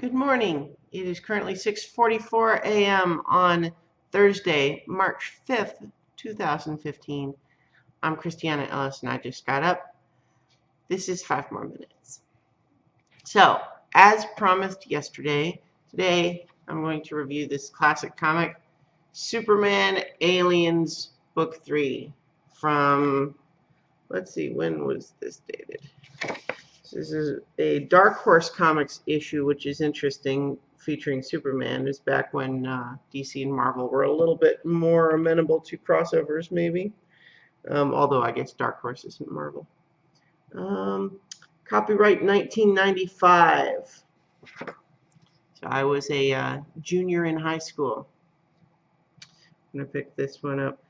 Good morning. It is currently 6:44 a.m. on Thursday, March 5th, 2015. I'm Christiana Ellis and I just got up. This is 5 more minutes. So, as promised yesterday, today I'm going to review this classic comic, Superman Aliens Book 3 from, let's see, when was this dated? This is a Dark Horse Comics issue, which is interesting, featuring Superman. It's back when DC and Marvel were a little bit more amenable to crossovers, maybe. Although I guess Dark Horse isn't Marvel. Copyright 1995. So I was a junior in high school. I'm going to pick this one up.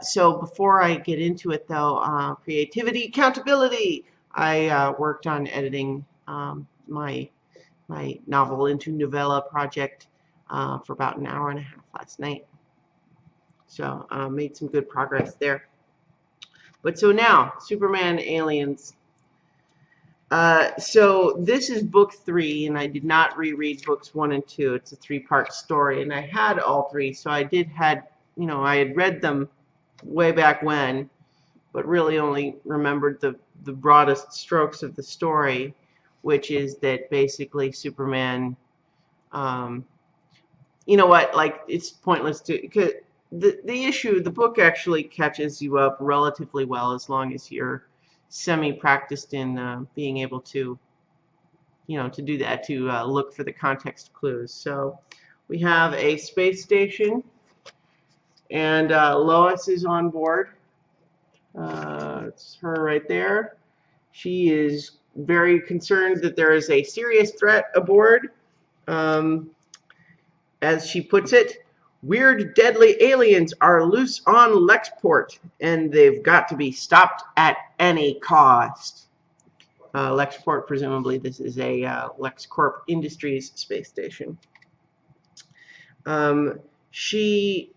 So before I get into it, though, creativity, accountability. I worked on editing my novel into novella project for about an hour and a half last night. So made some good progress there. But so now, Superman Aliens. So this is book 3, and I did not reread books 1 and 2. It's a 3-part story, and I had all 3, so I had read them way back when, but really only remembered the broadest strokes of the story, which is that basically Superman, you know what, like, it's pointless to, because the book actually catches you up relatively well as long as you're semi-practiced in being able to, to do that, to look for the context clues. So we have a space station, and Lois is on board. It's her right there. She is very concerned that there is a serious threat aboard. As she puts it, weird, deadly aliens are loose on Lexport, and they've got to be stopped at any cost. Lexport, presumably, this is a LexCorp Industries space station. She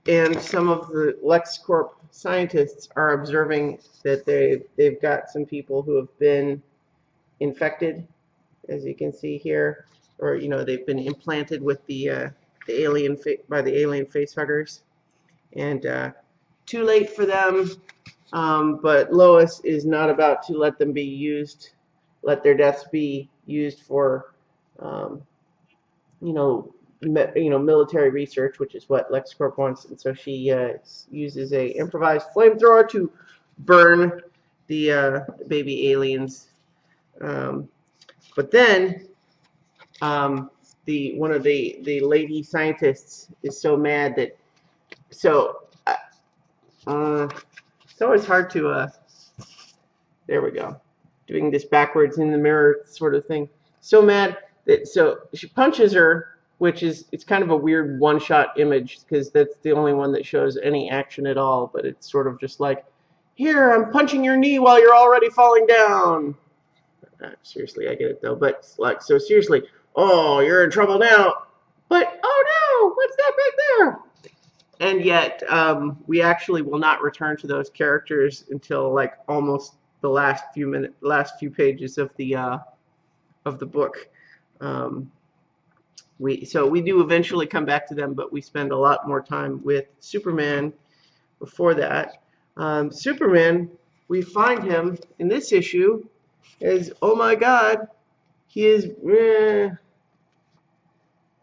and some of the LexCorp scientists are observing that they've got some people who have been infected, as you can see here, or they've been implanted with the alien by the alien facehuggers, and too late for them. But Lois is not about to let them be used, let their deaths be used for, military research, which is what LexCorp wants, and so she uses a improvised flamethrower to burn the baby aliens. But then one of the lady scientists is so mad that it's always hard to there we go, doing this backwards in the mirror sort of thing. So mad that she punches her, which is, it's kind of a weird one-shot image because that's the only one that shows any action at all, but it's sort of just like, here, I'm punching your knee while you're already falling down. Seriously, I get it though, but like, so seriously, oh, you're in trouble now, but oh no, what's that back there? And yet, we actually will not return to those characters until like almost the last few pages of the book. We do eventually come back to them, but we spend a lot more time with Superman before that. Superman, we find him in this issue as, oh my God, he is,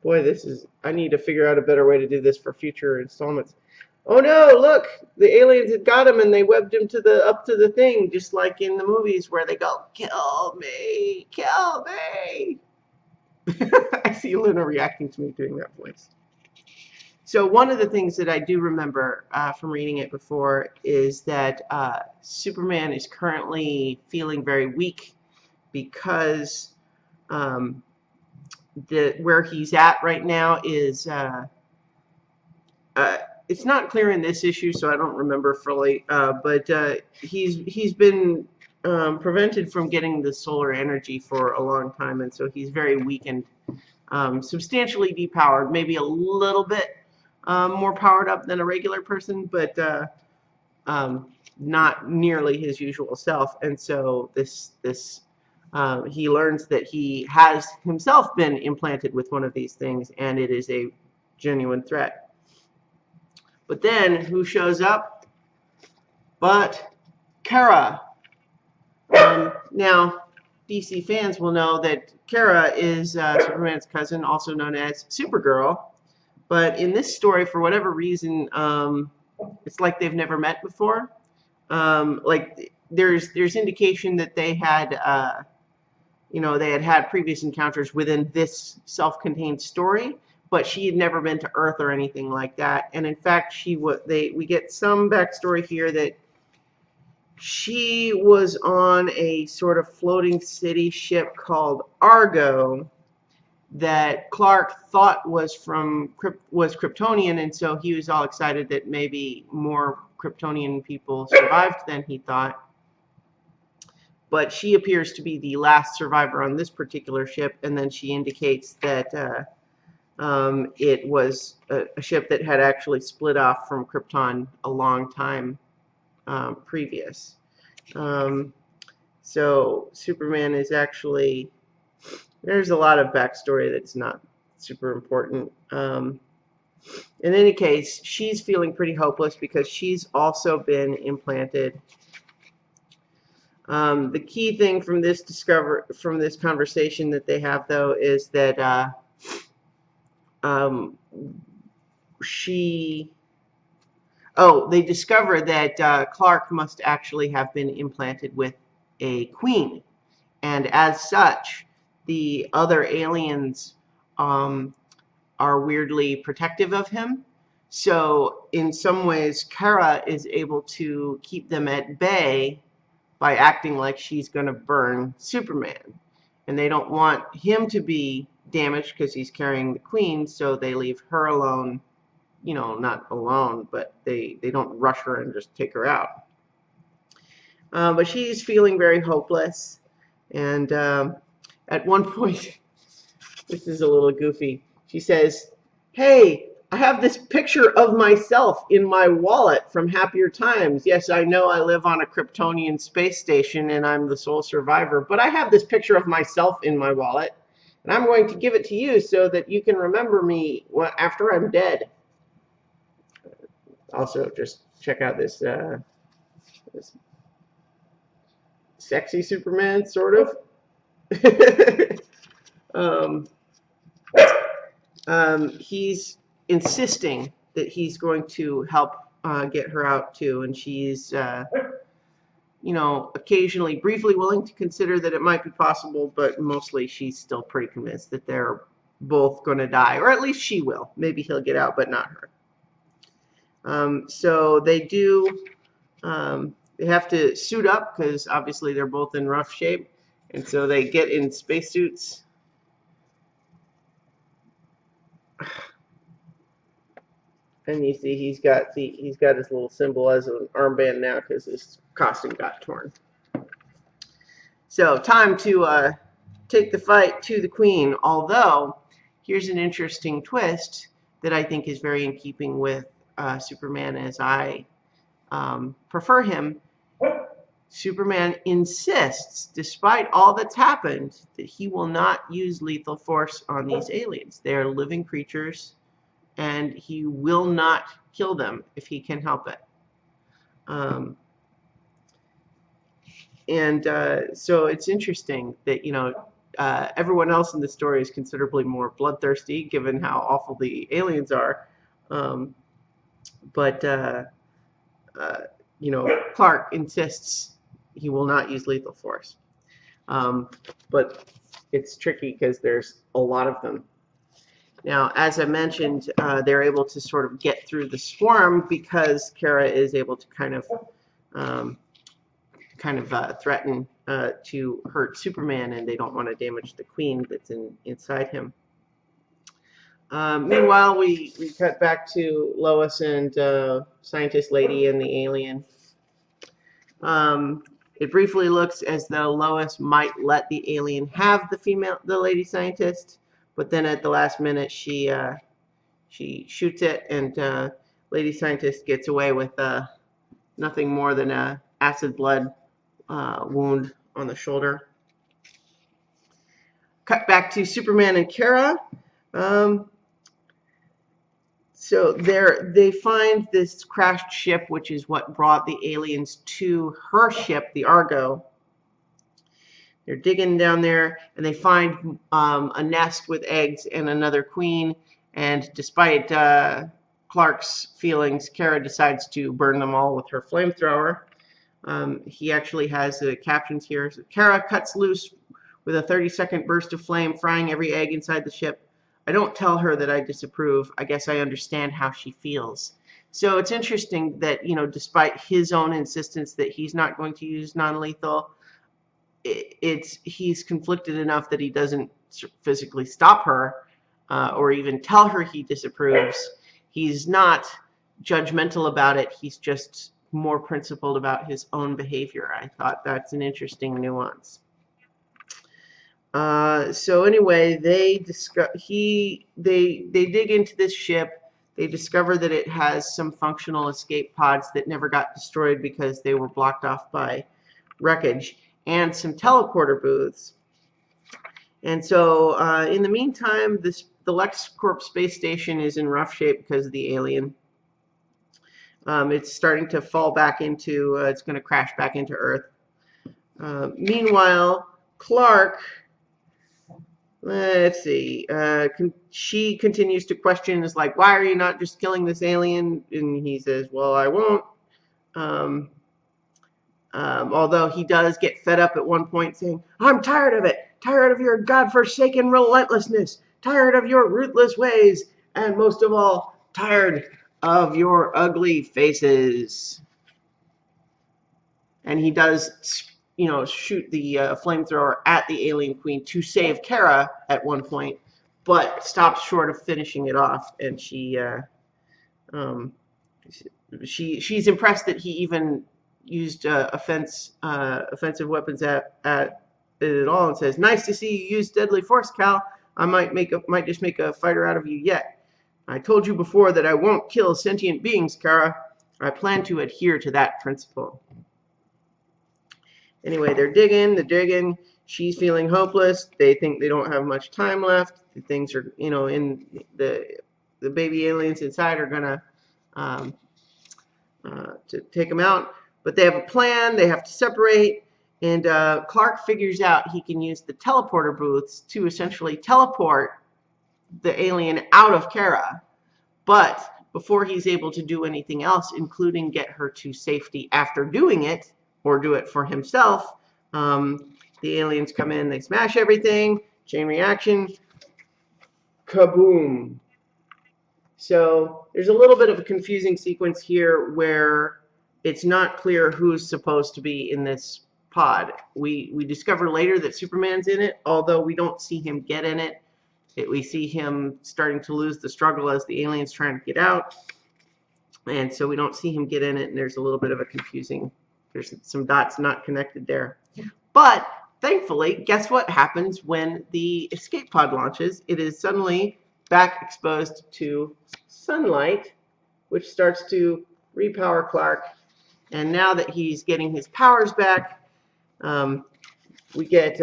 boy, I need to figure out a better way to do this for future installments. Oh no, look, the aliens had got him and they webbed him up to the thing, just like in the movies where they go, kill me, kill me. I see Luna reacting to me doing that voice. So one of the things that I do remember from reading it before is that Superman is currently feeling very weak because where he's at right now is it's not clear in this issue, so I don't remember fully, but he's been prevented from getting the solar energy for a long time, and so he's very weakened, substantially depowered, maybe a little bit more powered up than a regular person, but not nearly his usual self. And so this he learns that he has himself been implanted with one of these things, and it is a genuine threat. But then, who shows up but Kara? Now, DC fans will know that Kara is Superman's cousin, also known as Supergirl. But in this story, for whatever reason, it's like they've never met before. Like there's indication that they had, they had previous encounters within this self-contained story, but she had never been to Earth or anything like that. And in fact, we get some backstory here that she was on a sort of floating city ship called Argo that Clark thought was Kryptonian, and so he was all excited that maybe more Kryptonian people survived than he thought. But she appears to be the last survivor on this particular ship, and then she indicates that it was a ship that had actually split off from Krypton a long time previous. So Superman is actually, there's a lot of backstory that's not super important. In any case, she's feeling pretty hopeless because she's also been implanted. The key thing from this conversation that they have, though, is that they discover that Clark must actually have been implanted with a queen, and as such, the other aliens are weirdly protective of him. So in some ways, Kara is able to keep them at bay by acting like she's going to burn Superman. And they don't want him to be damaged because he's carrying the queen, so they leave her alone. Not alone, but they don't rush her and just take her out. But she's feeling very hopeless. And at one point, this is a little goofy, she says, "Hey, I have this picture of myself in my wallet from Happier Times. Yes, I know I live on a Kryptonian space station and I'm the sole survivor, but I have this picture of myself in my wallet, and I'm going to give it to you so that you can remember me after I'm dead." Also, just check out this sexy Superman, sort of. He's insisting that he's going to help get her out too, and she's occasionally briefly willing to consider that it might be possible, but mostly she's still pretty convinced that they're both going to die, or at least she will. Maybe he'll get out, but not her. So they do, they have to suit up because obviously they're both in rough shape, and so they get in spacesuits. And you see he's got his little symbol as an armband now because his costume got torn. So time to take the fight to the Queen. Although here's an interesting twist that I think is very in keeping with Superman as I prefer him. Superman insists, despite all that's happened, that he will not use lethal force on these aliens. They are living creatures, and he will not kill them if he can help it. So it's interesting that, everyone else in the story is considerably more bloodthirsty, given how awful the aliens are. Clark insists he will not use lethal force. But it's tricky because there's a lot of them. Now, as I mentioned, they're able to sort of get through the swarm because Kara is able to kind of threaten to hurt Superman, and they don't want to damage the Queen that's inside him. Meanwhile, we cut back to Lois and Scientist Lady and the alien. It briefly looks as though Lois might let the alien have the lady scientist, but then at the last minute she shoots it, and lady scientist gets away with nothing more than a acid blood wound on the shoulder. cut back to Superman and Kara. So they find this crashed ship, which is what brought the aliens to her ship, the Argo. They're digging down there, and they find a nest with eggs and another queen. And despite Clark's feelings, Kara decides to burn them all with her flamethrower. He actually has the captions here. So Kara cuts loose with a 30-second burst of flame, frying every egg inside the ship. I don't tell her that I disapprove. I guess I understand how she feels. So it's interesting that, you know, despite his own insistence that he's not going to use non-lethal, he's conflicted enough that he doesn't physically stop her or even tell her he disapproves. He's not judgmental about it. He's just more principled about his own behavior. I thought that's an interesting nuance. So anyway, they dig into this ship. They discover that it has some functional escape pods that never got destroyed because they were blocked off by wreckage, and some teleporter booths. And so in the meantime, the LexCorp space station is in rough shape because of the alien. It's starting to fall back into, it's going to crash back into Earth. Meanwhile, Clark, let's see, she continues to question, is like, why are you not just killing this alien? And he says, well, I won't. Although he does get fed up at one point, saying, I'm tired of it, tired of your godforsaken relentlessness, tired of your ruthless ways, and most of all, tired of your ugly faces. And he does, you know, shoot the flamethrower at the alien queen to save Kara at one point, but stops short of finishing it off. And she's impressed that he even used offensive weapons at it at all, and says, nice to see you use deadly force, Cal. I might just make a fighter out of you yet. I told you before that I won't kill sentient beings, Kara. I plan to adhere to that principle. Anyway, they're digging. She's feeling hopeless. They think they don't have much time left. Things are, you know, in the baby aliens inside are gonna to take them out. But they have a plan. They have to separate. And Clark figures out he can use the teleporter booths to essentially teleport the alien out of Kara. But before he's able to do anything else, including get her to safety after doing it, or do it for himself, the aliens come in, they smash everything, chain reaction, kaboom. So there's a little bit of a confusing sequence here where it's not clear who's supposed to be in this pod. We discover later that Superman's in it, although we don't see him get in it. We see him starting to lose the struggle as the alien's trying to get out. And so we don't see him get in it, and there's a little bit of a confusing, there's some dots not connected there. But thankfully, guess what happens when the escape pod launches? It is suddenly back exposed to sunlight, which starts to repower Clark. And now that he's getting his powers back, we get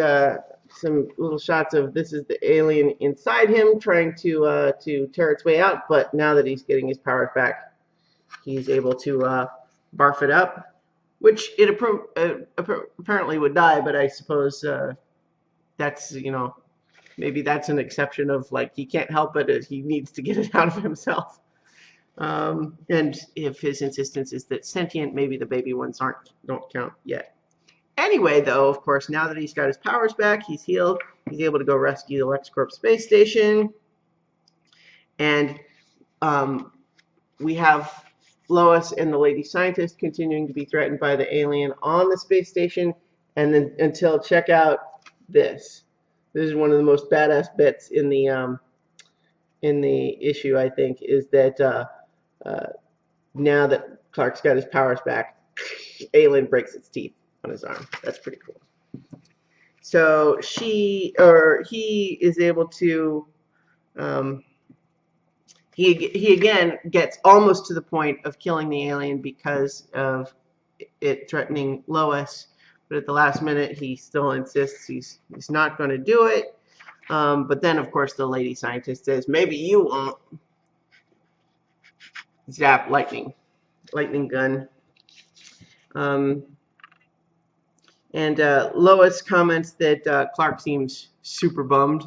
some little shots of this is the alien inside him trying to tear its way out. But now that he's getting his powers back, he's able to barf it up, which it apparently would die. But I suppose that's, you know, maybe that's an exception of, like, he can't help it, he needs to get it out of himself. And if his insistence is that sentient, maybe the baby ones don't count yet. Anyway, though, of course, now that he's got his powers back, he's healed, he's able to go rescue the LexCorp space station. And we have Lois and the lady scientist continuing to be threatened by the alien on the space station. And then until, check out this. This is one of the most badass bits in the issue, I think, is that now that Clark's got his powers back, alien breaks its teeth on his arm. That's pretty cool. So he is able to, he again gets almost to the point of killing the alien because of it threatening Lois, but at the last minute he still insists he's not going to do it. But then, of course, the lady scientist says, maybe you won't. Zap, lightning gun. Um, and Lois comments that Clark seems super bummed.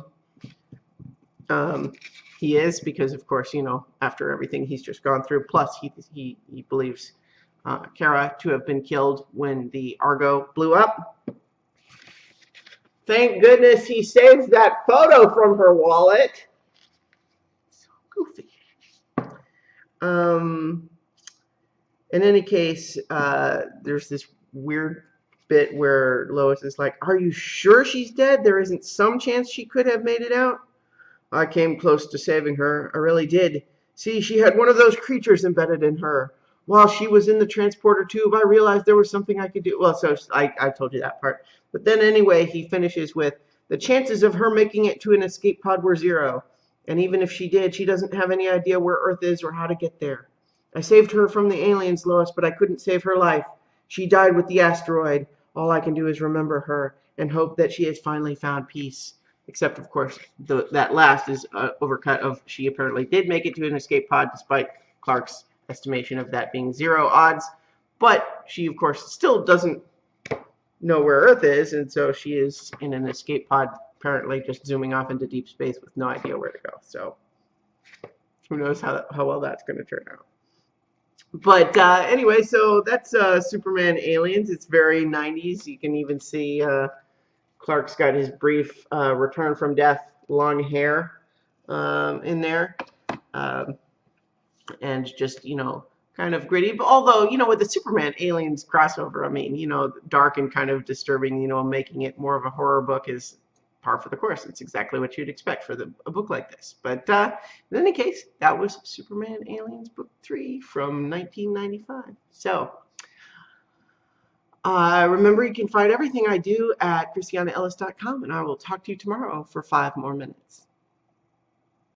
He is, because, of course, you know, after everything he's just gone through, plus he believes Kara to have been killed when the Argo blew up. Thank goodness he saved that photo from her wallet. So goofy. In any case, there's this weird bit where Lois is like, are you sure she's dead? There isn't some chance she could have made it out? I came close to saving her. I really did. See, she had one of those creatures embedded in her. While she was in the transporter tube, I realized there was something I could do. Well, so I told you that part. But then anyway, he finishes with, the chances of her making it to an escape pod were 0. And even if she did, she doesn't have any idea where Earth is or how to get there. I saved her from the aliens, Lois, but I couldn't save her life. She died with the asteroid. All I can do is remember her and hope that she has finally found peace. Except, of course, that last is overcut of she apparently did make it to an escape pod, despite Clark's estimation of that being 0 odds. But she, of course, still doesn't know where Earth is, and so she is in an escape pod, apparently just zooming off into deep space with no idea where to go. So who knows how well that's going to turn out. But anyway, so that's Superman Aliens. It's very 90s. You can even see Clark's got his brief return from death, long hair in there. And just, you know, kind of gritty. But although, you know, with the Superman Aliens crossover, I mean, you know, dark and kind of disturbing, you know, making it more of a horror book is par for the course. It's exactly what you'd expect for a book like this. But in any case, that was Superman Aliens Book 3 from 1995. So remember, you can find everything I do at ChristianaEllis.com, and I will talk to you tomorrow for 5 more minutes.